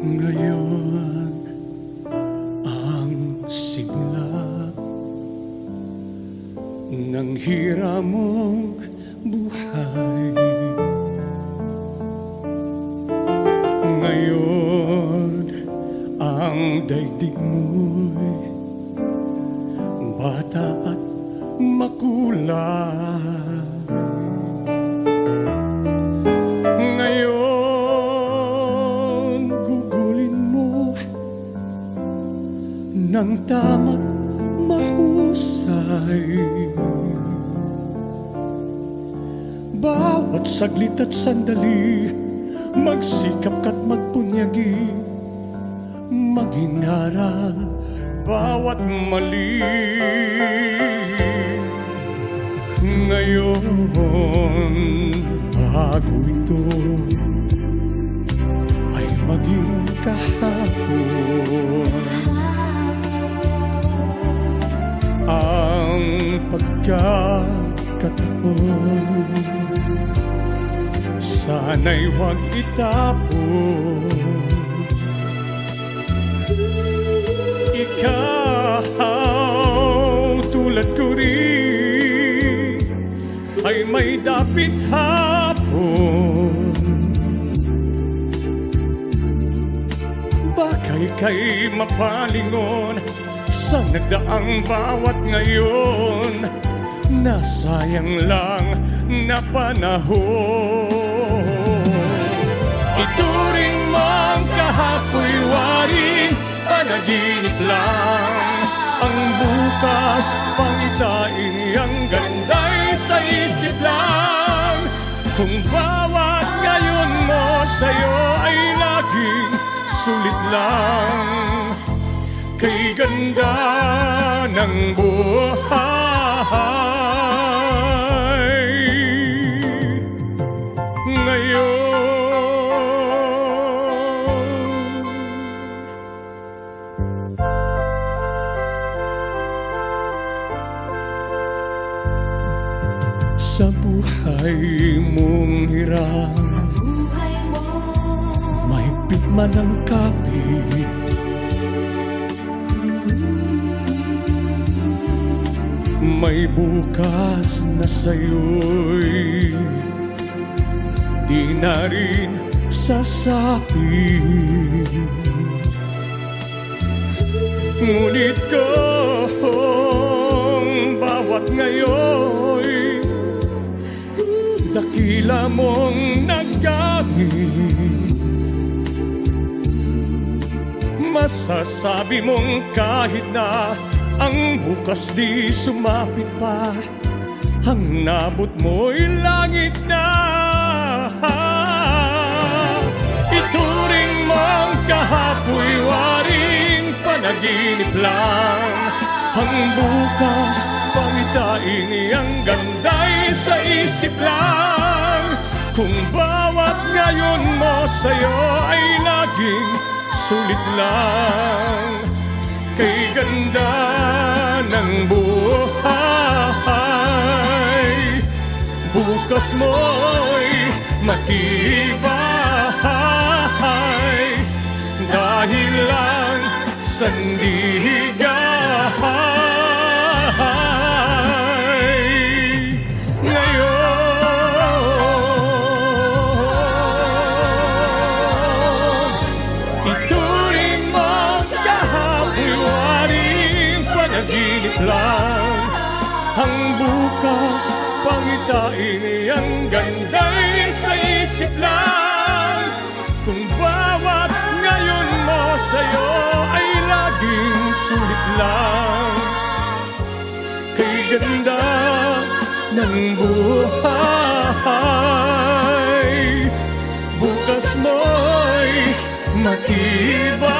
Ngayon ang simula ng hirap mong buhay. Ngayon ang daigdig mo'y bata at makulay. Ng tama't mahusay. Bawat saglit at sandali, magsikap ka't magpunyagi, maging aral bawat mali. Ngayon, bago ito ay maging kahapon. Ang pagkakataon, sana'y huwag itapon. Ikaw, tulad ko rin, ay may dapit hapon. Baka ika'y mapalingon sa nagdaang bawat ngayon, nasayang lang na panahon. Ituring mong kahapoy waring panaginip lang, ang bukas pangitain ang ganda'y sa isip lang. Kung bawat ngayon mo sa'yo ay laging sulit lang, kay ganda ng buhay ngayon. Sa buhay mong hirap, mahigpit man ang kapit, may bukas na sa'yo'y di na rin sasapit. Ngunit kung bawat ngayon'y dakila mong naggamit, masasabi mong kahit na ang bukas di sumapit pa, ang nabot mo'y langit na. Ituring mong kahapoy waring panaginip lang, ang bukas pangitain ang ganda'y sa isip lang. Kung bawat ngayon mo sa'yo ay laging sulit lang, kay ganda ng buhay, bukas mo'y matibay, dahil lang sandigan. Lang ang bukas pangitain ang ganda'y sa isip lang. Kung bawat ngayon mo sa'yo ay laging sulit lang, kay ganda ng buhay, bukas mo'y matibay,